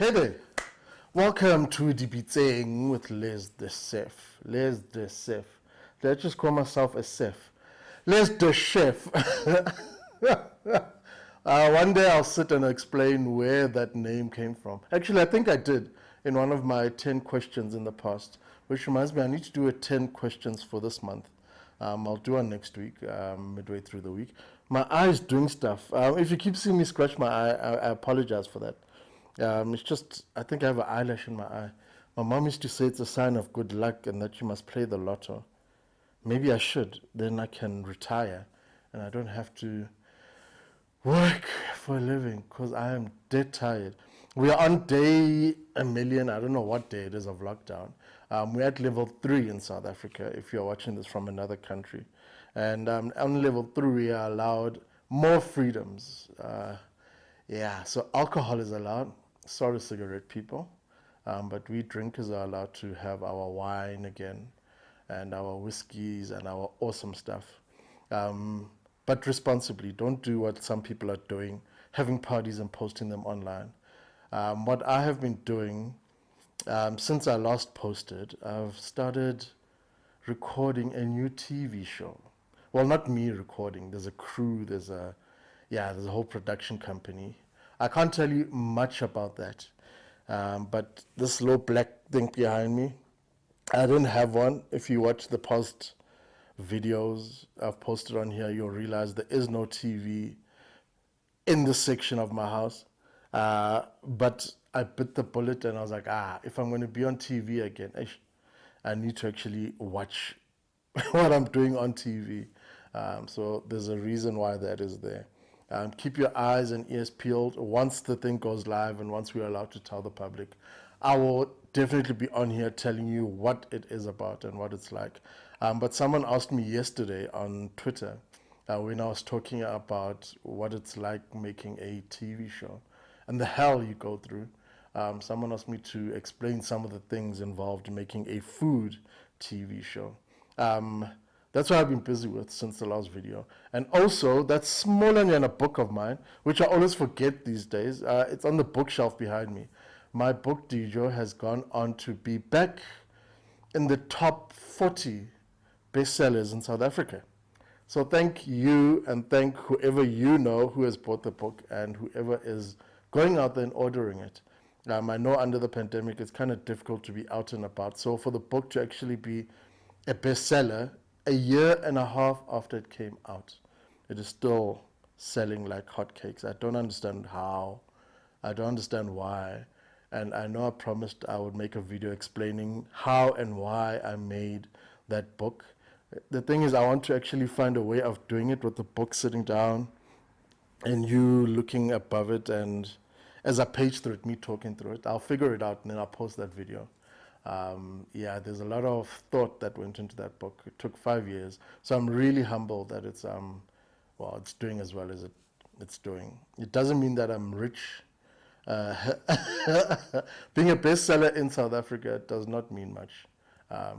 Hey there. Welcome to Debating with Les the Chef. Les the Chef. Let's just call myself a chef. Les the Chef. One day I'll sit and explain where that name came from. Actually, I think I did in one of my 10 questions in the past, which reminds me I need to do a 10 questions for this month. I'll do one next week, midway through the week. My eye's doing stuff. If you keep seeing me scratch my eye, I apologize for that. It's just, I think I have an eyelash in my eye. My mom used to say it's a sign of good luck and that you must play the lotto. Maybe I should. Then I can retire and I don't have to work for a living because I am dead tired. We are on day a million, I don't know what day it is of lockdown. We're at level 3 in South Africa if you're watching this from another country. And on level 3, we are allowed more freedoms. So alcohol is allowed. Sorry, cigarette people. But we drinkers are allowed to have our wine again and our whiskeys and our awesome stuff. But responsibly. Don't do what some people are doing, having parties and posting them online. What I have been doing since I last posted, I've started recording a new TV show. Well, not me recording. There's a crew, there's a whole production company. I can't tell you much about that. But this little black thing behind me, I didn't have one. If you watch the past videos I've posted on here, you'll realize there is no TV in this section of my house. But I bit the bullet and I was like, if I'm going to be on TV again, I need to actually watch what I'm doing on TV. So there's a reason why that is there. Keep your eyes and ears peeled. Once the thing goes live and once we're allowed to tell the public, I will definitely be on here telling you what it is about and what it's like. But someone asked me yesterday on Twitter when I was talking about what it's like making a TV show and the hell you go through. Someone asked me to explain some of the things involved in making a food TV show. That's what I've been busy with since the last video. And also, that smaller than a book of mine, which I always forget these days. It's on the bookshelf behind me. My book, Dijo, has gone on to be back in the top 40 bestsellers in South Africa. So thank you and thank whoever you know who has bought the book and whoever is going out there and ordering it. I know under the pandemic it's kind of difficult to be out and about. So for the book to actually be a bestseller a year and a half after it came out, it is still selling like hotcakes. I don't understand how. I don't understand why. And I know I promised I would make a video explaining how and why I made that book. The thing is, I want to actually find a way of doing it with the book sitting down and you looking above it, and as I page through it, me talking through it. I'll figure it out and then I'll post that video. There's a lot of thought that went into that book. It took 5 years. So I'm really humbled that it's doing as well as it's doing. It doesn't mean that I'm rich. Being a bestseller in South Africa does not mean much.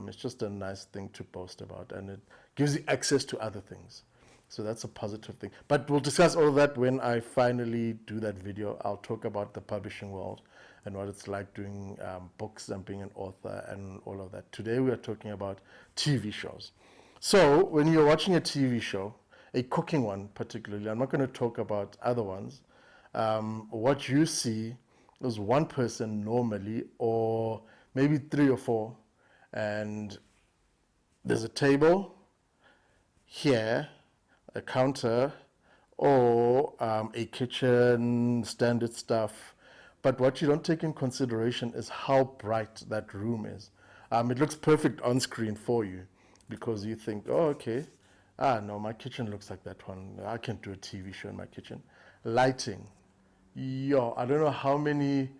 It's just a nice thing to boast about, and it gives you access to other things. So that's a positive thing. But we'll discuss all of that when I finally do that video. I'll talk about the publishing world and what it's like doing books and being an author and all of that. Today we are talking about TV shows. So when you're watching a TV show, a cooking one particularly, I'm not going to talk about other ones, what you see is one person normally, or maybe 3 or 4, and there's a table here, a counter, or a kitchen, standard stuff. But what you don't take in consideration is how bright that room is. It looks perfect on screen for you because you think, oh, okay, no, my kitchen looks like that one. I can do a TV show in my kitchen. Lighting. I don't know how many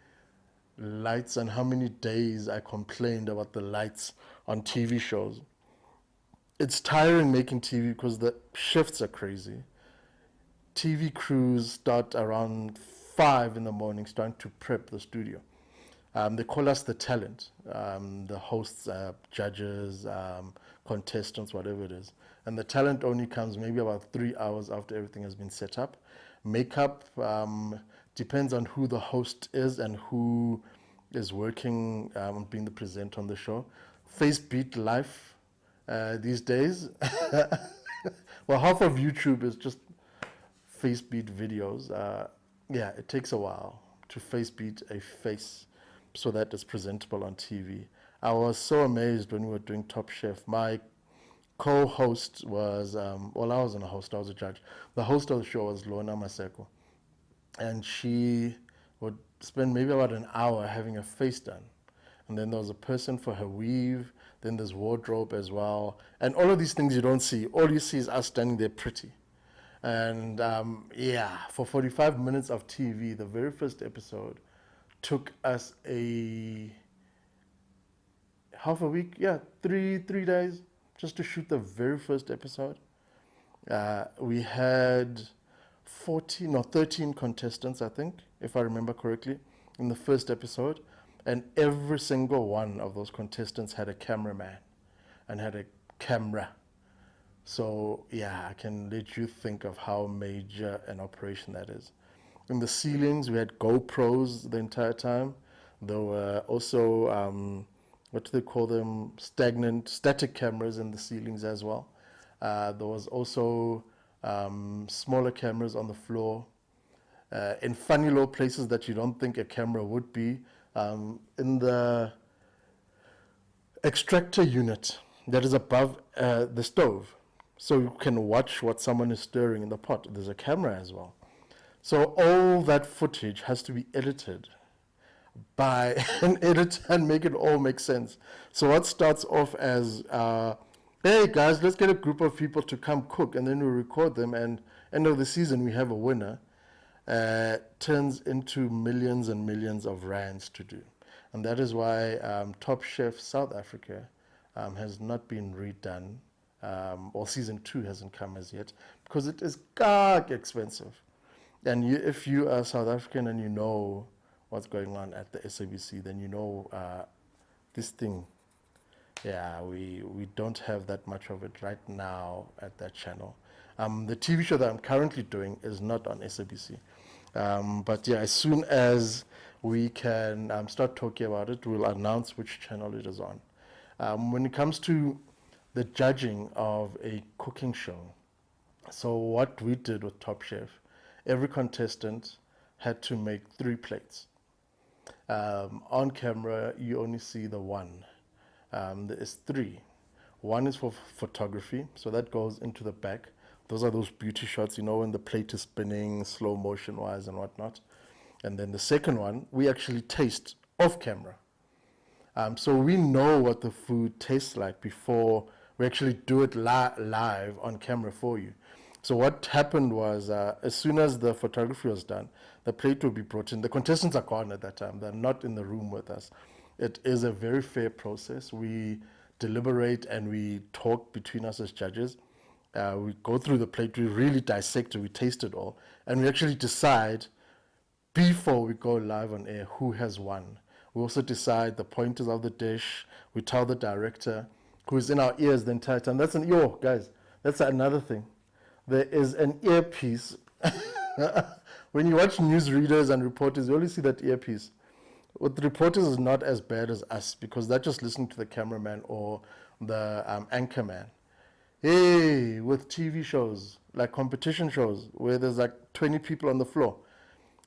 lights and how many days I complained about the lights on TV shows. It's tiring making TV because the shifts are crazy. TV crews start around 5 in the morning starting to prep the studio. They call us the talent, the hosts, judges, contestants, whatever it is. And the talent only comes maybe about 3 hours after everything has been set up. Makeup depends on who the host is and who is working on being the presenter on the show. Face beat life these days. Well, half of YouTube is just face beat videos. Yeah, it takes a while to face beat a face so that it's presentable on TV. I was so amazed when we were doing Top Chef. My co-host was, well, I wasn't a host, I was a judge. The host of the show was Lorna Maseko, and she would spend maybe about an hour having her face done. And then there was a person for her weave, then there's wardrobe as well. And all of these things you don't see. All you see is us standing there pretty. And yeah, for 45 minutes of TV, the very first episode took us a half a week, yeah, three days just to shoot the very first episode. We had 14 or 13 contestants, I think, if I remember correctly, in the first episode. And every single one of those contestants had a cameraman and had a camera. So, yeah, I can let you think of how major an operation that is. In the ceilings, we had GoPros the entire time. There were also, what do they call them? Static cameras in the ceilings as well. There was also smaller cameras on the floor in funny low places that you don't think a camera would be. In the extractor unit that is above the stove, so you can watch what someone is stirring in the pot. There's a camera as well. So all that footage has to be edited by an editor and make it all make sense. So what starts off as, hey guys, let's get a group of people to come cook, and then we record them, and end of the season we have a winner, turns into millions and millions of rands to do. And that is why Top Chef South Africa has not been redone, or season 2 hasn't come as yet, because it is expensive. And if you are South African and you know what's going on at the SABC, then you know this thing. Yeah, we don't have that much of it right now at that channel. The TV show that I'm currently doing is not on SABC. But yeah, as soon as we can start talking about it, we'll announce which channel it is on. When it comes to the judging of a cooking show, so what we did with Top Chef, every contestant had to make 3 plates. On camera, you only see the one. There is 3. One is for photography, so that goes into the back. Those are those beauty shots, you know, when the plate is spinning, slow motion wise and whatnot. And then the second one, we actually taste off camera. So we know what the food tastes like before we actually do it live on camera for you. So what happened was, as soon as the photography was done, the plate will be brought in. The contestants are gone at that time. They're not in the room with us. It is a very fair process. We deliberate and we talk between us as judges. We go through the plate, we really dissect it, we taste it all, and we actually decide before we go live on air who has won. We also decide the pointers of the dish. We tell the director, who's in our ears the entire time. That's an ear, guys. That's another thing. There is an earpiece. When you watch newsreaders and reporters, you only see that earpiece. With the reporters is not as bad as us because they're just listening to the cameraman or the anchorman. Hey, with TV shows, like competition shows, where there's like 20 people on the floor,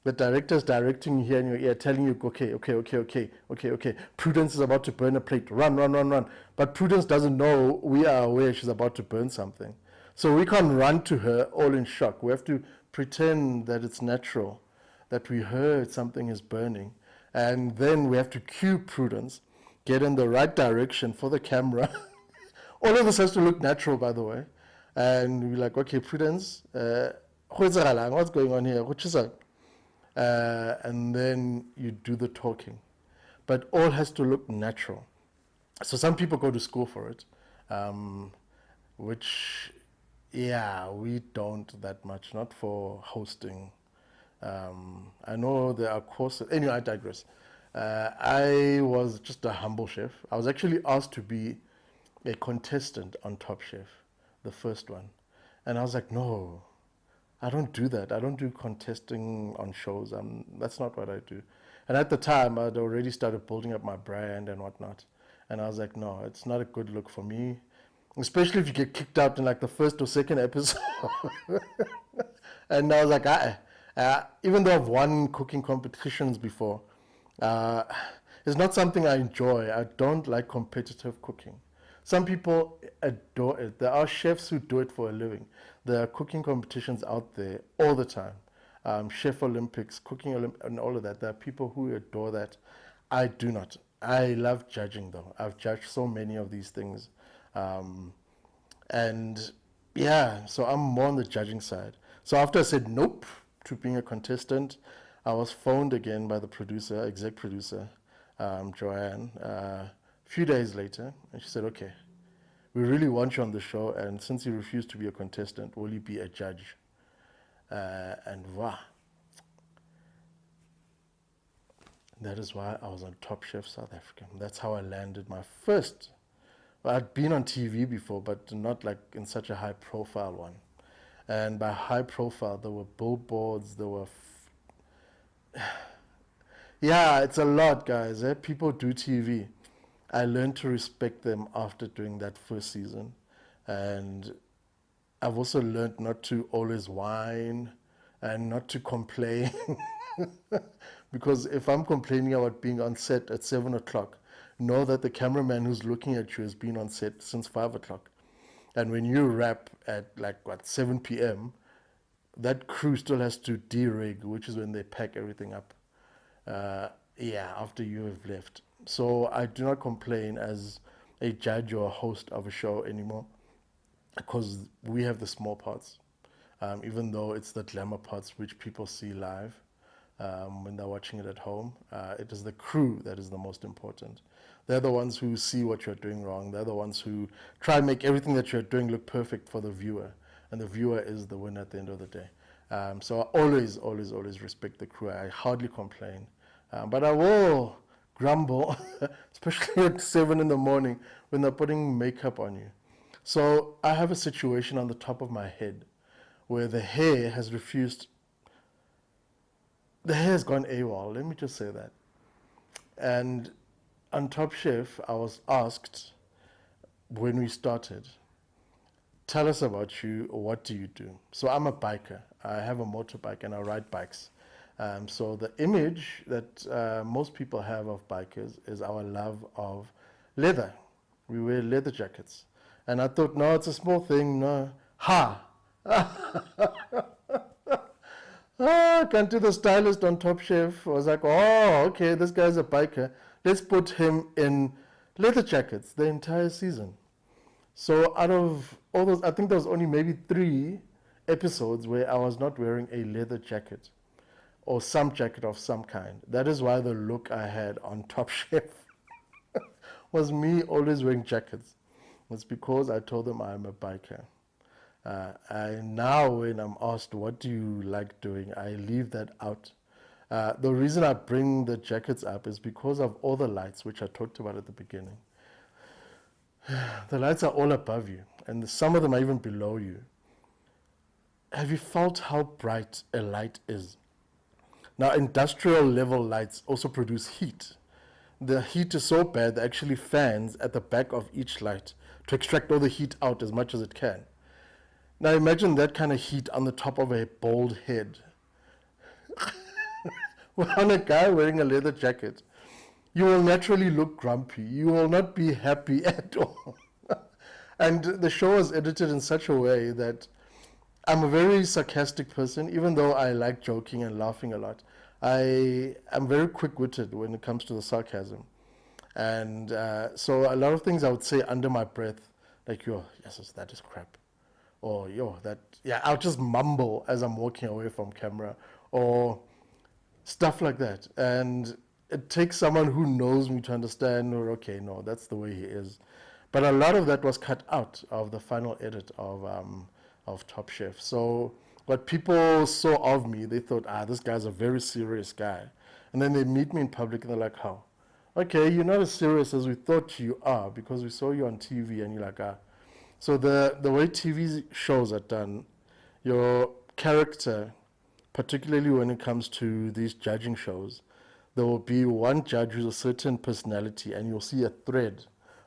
the director's directing you here in your ear, telling you, okay. Prudence is about to burn a plate. Run. But Prudence doesn't know we are aware she's about to burn something. So we can't run to her all in shock. We have to pretend that it's natural, that we heard something is burning. And then we have to cue Prudence, get in the right direction for the camera. All of this has to look natural, by the way. And we're like, okay, Prudence, what's going on here? And then you do the talking. But all has to look natural. So some people go to school for it, which, yeah, we don't that much, not for hosting. I know there are courses. Anyway, I digress. I was just a humble chef. I was actually asked to be a contestant on Top Chef, the first one. And I was like, no, I don't do that. I don't do contesting on shows. That's not what I do. And at the time, I'd already started building up my brand and whatnot. And I was like, no, it's not a good look for me, especially if you get kicked out in like the first or second episode. And I was like, even though I've won cooking competitions before, uh, it's not something I enjoy. I don't like competitive cooking. Some people adore it. There are chefs who do it for a living. There are cooking competitions out there all the time. Chef Olympics, cooking and all of that. There are people who adore that. I do not. I love judging though. I've judged so many of these things. Um, and yeah, so I'm more on the judging side. So after I said nope to being a contestant, I was phoned again by the producer, exec producer, Joanne, a few days later, and she said, okay, we really want you on the show, and since you refused to be a contestant, will you be a judge? And wow, that is why I was on Top Chef South Africa. That's how I landed my first. Well, I'd been on TV before, but not like in such a high profile one. And by high profile, there were billboards, there were. Yeah, it's a lot, guys. People do TV. I learned to respect them after doing that first season. And I've also learned not to always whine and not to complain. Because if I'm complaining about being on set at 7 o'clock, know that the cameraman who's looking at you has been on set since 5 o'clock. And when you wrap at like what 7 p.m., that crew still has to de-rig, which is when they pack everything up. Uh, yeah, after you have left. So I do not complain as a judge or a host of a show anymore because we have the small parts, even though it's the glamour parts which people see live when they're watching it at home. It is the crew that is the most important. They're the ones who see what you're doing wrong. They're the ones who try and make everything that you're doing look perfect for the viewer. And the viewer is the winner at the end of the day. So I always, always, always respect the crew. I hardly complain. But I will grumble, especially at 7 in the morning when they're putting makeup on you. So I have a situation on the top of my head where the hair has gone AWOL, let me just say that. And on Top Chef, I was asked when we started, tell us about you, what do you do? So I'm a biker. I have a motorbike and I ride bikes. So the image that most people have of bikers is our love of leather. We wear leather jackets. And I thought, no, it's a small thing. No. Ha! Ah, can't do the stylist on Top Chef. I was like, oh, okay, this guy's a biker. Let's put him in leather jackets the entire season. So out of all those, I think there was only maybe 3 episodes where I was not wearing a leather jacket or some jacket of some kind. That is why the look I had on Top Chef was me always wearing jackets. It's because I told them I'm a biker. Now when I'm asked what do you like doing, I leave that out. The reason I bring the jackets up is because of all the lights, which I talked about at the beginning. The lights are all above you, and some of them are even below you. Have you felt how bright a light is? Now, industrial level lights also produce heat. The heat is so bad, there are actually fans at the back of each light to extract all the heat out as much as it can. Now, imagine that kind of heat on the top of a bald head. On a guy wearing a leather jacket, you will naturally look grumpy. You will not be happy at all. And the show was edited in such a way that I'm a very sarcastic person, even though I like joking and laughing a lot. I am very quick-witted when it comes to the sarcasm. And so a lot of things I would say under my breath, like, yo, yes, that is crap. Or, yo, yeah, I'll just mumble as I'm walking away from camera. Or stuff like that. And it takes someone who knows me to understand, or okay, no, that's the way he is. But a lot of that was cut out of the final edit of Top Chef. So what people saw of me, they thought, this guy's a very serious guy. And then they meet me in public and they're like, how? Okay, you're not as serious as we thought you are because we saw you on TV and you're like, So the way TV shows are done, your character, particularly when it comes to these judging shows. There will be one judge who's a certain personality, and you'll see a thread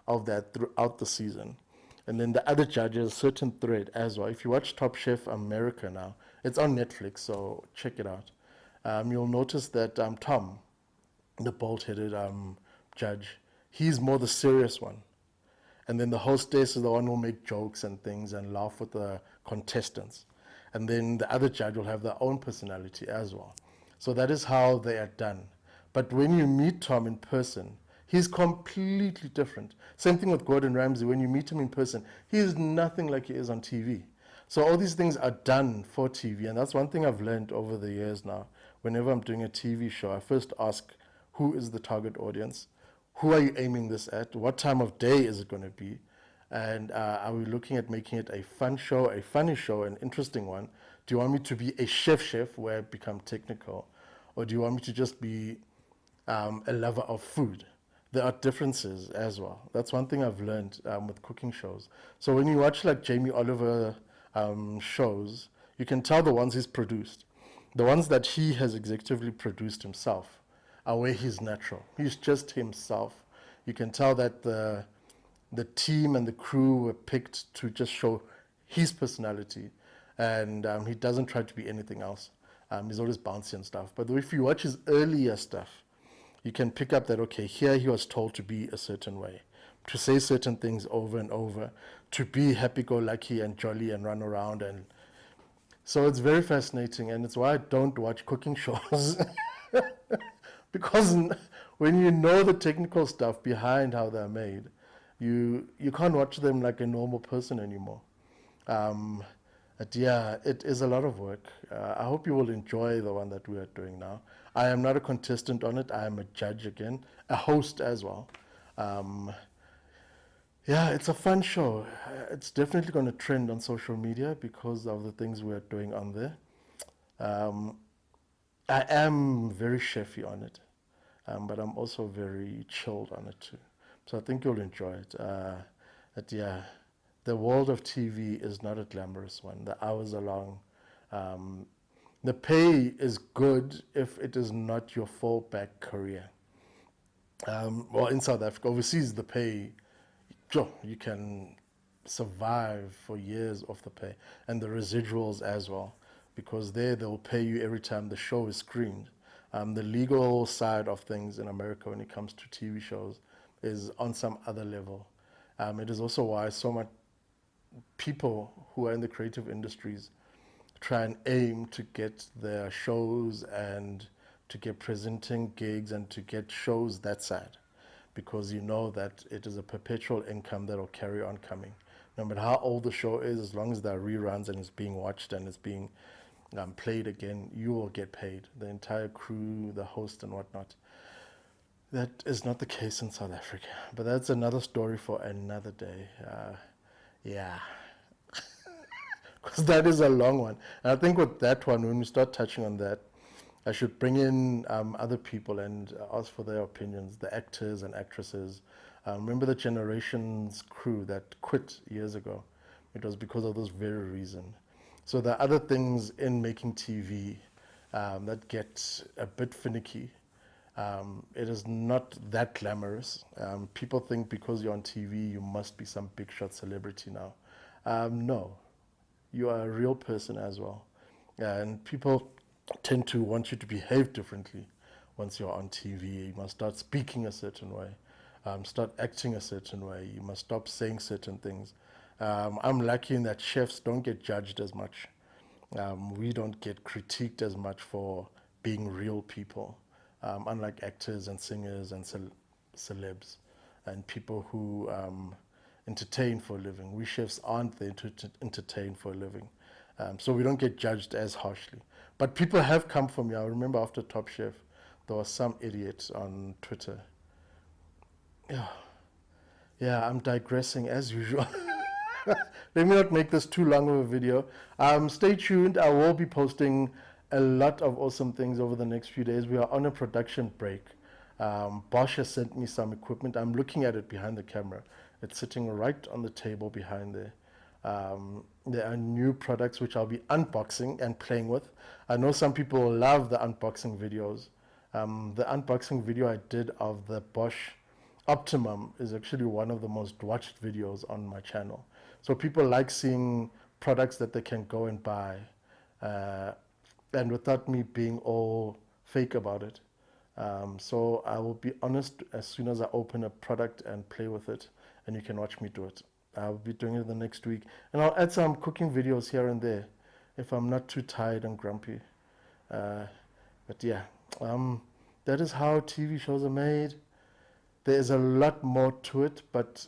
of that throughout the season. And then the other judge has a certain thread as well. If you watch Top Chef America now, it's on Netflix, so check it out. You'll notice that Tom, the bald-headed judge, he's more the serious one. And then the hostess is the one who will make jokes and things and laugh with the contestants. And then the other judge will have their own personality as well. So that is how they are done. But when you meet Tom in person, he's completely different. Same thing with Gordon Ramsay. When you meet him in person, he is nothing like he is on TV. So all these things are done for TV. And that's one thing I've learned over the years now. Whenever I'm doing a TV show, I first ask, who is the target audience? Who are you aiming this at? What time of day is it going to be? And are we looking at making it a fun show, a funny show, an interesting one? Do you want me to be a chef where I become technical? Or do you want me to just be a lover of food? There are differences as well. That's one thing I've learned with cooking shows. So when you watch like Jamie Oliver shows, you can tell the ones he's produced. The ones that he has executively produced himself are where he's natural. He's just himself. You can tell that the team and the crew were picked to just show his personality, and he doesn't try to be anything else. He's always bouncy and stuff. But if you watch his earlier stuff, you can pick up that, okay, here he was told to be a certain way, to say certain things over and over, to be happy-go-lucky and jolly and run around. And so it's very fascinating, and it's why I don't watch cooking shows. Because when you know the technical stuff behind how they're made, you can't watch them like a normal person anymore. But yeah, it is a lot of work. I hope you will enjoy the one that we are doing now. I am not a contestant on it. I am a judge again, a host as well. Yeah, it's a fun show. It's definitely going to trend on social media because of the things we are doing on there. I am very chefy on it, but I'm also very chilled on it too. So I think you'll enjoy it. But yeah, the world of TV is not a glamorous one. The hours are long. The pay is good if it is not your fallback career. Well, in South Africa, overseas, the pay, sure, you can survive for years off the pay, and the residuals as well, because there they'll pay you every time the show is screened. The legal side of things in America when it comes to TV shows is on some other level. It is also why so much people who are in the creative industries try and aim to get their shows and to get presenting gigs and to get shows that side, because you know that it is a perpetual income that will carry on coming. No matter how old the show is, as long as there are reruns and it's being watched and it's being played again, you will get paid. The entire crew, the host and whatnot. That is not the case in South Africa, but that's another story for another day. Yeah, because that is a long one. And I think with that one, when we start touching on that, I should bring in other people and ask for their opinions, the actors and actresses. Remember the Generations crew that quit years ago? It was because of this very reason. So there are other things in making TV that get a bit finicky. It is not that glamorous. People think because you're on TV, you must be some big shot celebrity now. No, you are a real person as well. And people tend to want you to behave differently once you're on TV. You must start speaking a certain way, start acting a certain way. You must stop saying certain things. I'm lucky in that chefs don't get judged as much. We don't get critiqued as much for being real people, unlike actors and singers and celebs and people who entertain for a living. We chefs aren't there to entertain for a living. So we don't get judged as harshly. But people have come for me. I remember after Top Chef, there was some idiot on Twitter. Yeah, yeah, I'm digressing as usual. Let me not make this too long of a video. Stay tuned. I will be posting a lot of awesome things over the next few days. We are on a production break. Bosch has sent me some equipment. I'm looking at it behind the camera. It's sitting right on the table behind there. There are new products which I'll be unboxing and playing with. I know some people love the unboxing videos. The unboxing video I did of the Bosch Optimum is actually one of the most watched videos on my channel. So people like seeing products that they can go and buy, and without me being all fake about it. So I will be honest as soon as I open a product and play with it, and you can watch me do it. I'll be doing it the next week, and I'll add some cooking videos here and there if I'm not too tired and grumpy. Uh, but yeah, that is how TV shows are made. There is a lot more to it, but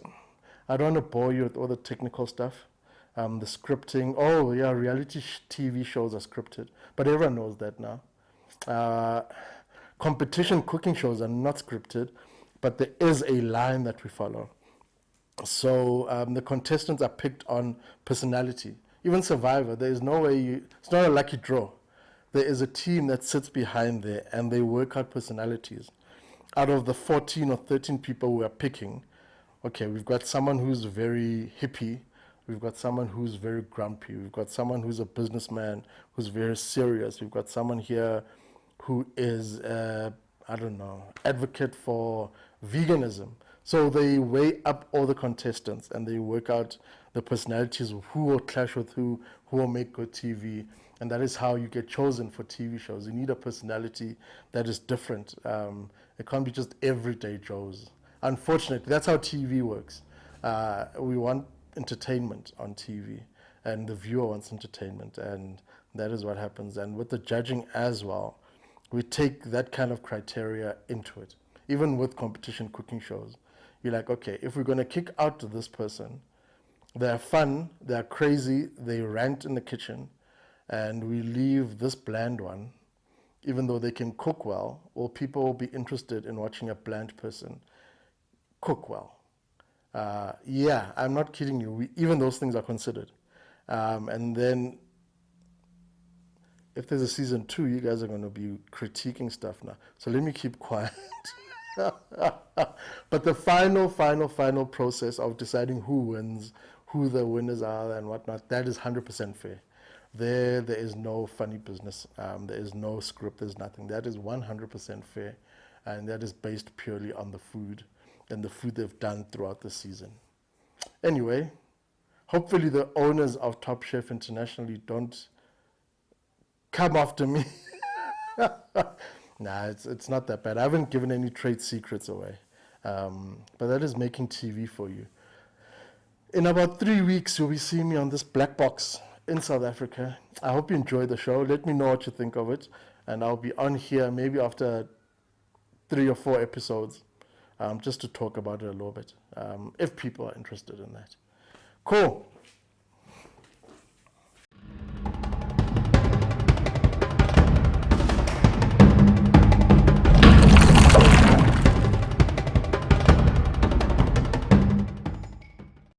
I don't want to bore you with all the technical stuff. The scripting. Oh yeah, reality TV shows are scripted, but everyone knows that now. Uh, Competition cooking shows are not scripted, but there is a line that we follow. So the contestants are picked on personality. Even Survivor, there is no way it's not a lucky draw. There is a team that sits behind there and they work out personalities. Out of the 14 or 13 people we are picking, okay, we've got someone who's very hippie, we've got someone who's very grumpy, we've got someone who's a businessman who's very serious, we've got someone here who is, I don't know, advocate for veganism. So they weigh up all the contestants and they work out the personalities of who will clash with who will make good TV. And that is how you get chosen for TV shows. You need a personality that is different. It can't be just everyday Joes. Unfortunately, that's how TV works. We want entertainment on TV, and the viewer wants entertainment, and that is what happens. And with the judging as well, we take that kind of criteria into it. Even with competition cooking shows, you're like, okay, if we're going to kick out to this person, they're fun, they're crazy, they rant in the kitchen, and we leave this bland one, even though they can cook well, or people will be interested in watching a bland person cook well. Yeah, I'm not kidding you. Even those things are considered. And then if there's a season 2, you guys are going to be critiquing stuff now. So let me keep quiet. But the final process of deciding who wins, who the winners are, and whatnot, that is 100% fair. There is no funny business. There is no script. There's nothing. That is 100% fair, and that is based purely on the food and the food they've done throughout the season. Anyway, hopefully the owners of Top Chef internationally don't come after me. Nah, it's not that bad. I haven't given any trade secrets away. But that is making TV for you. In about 3 weeks, you'll be seeing me on this black box in South Africa. I hope you enjoy the show. Let me know what you think of it. And I'll be on here maybe after 3 or 4 episodes, just to talk about it a little bit, if people are interested in that. Cool.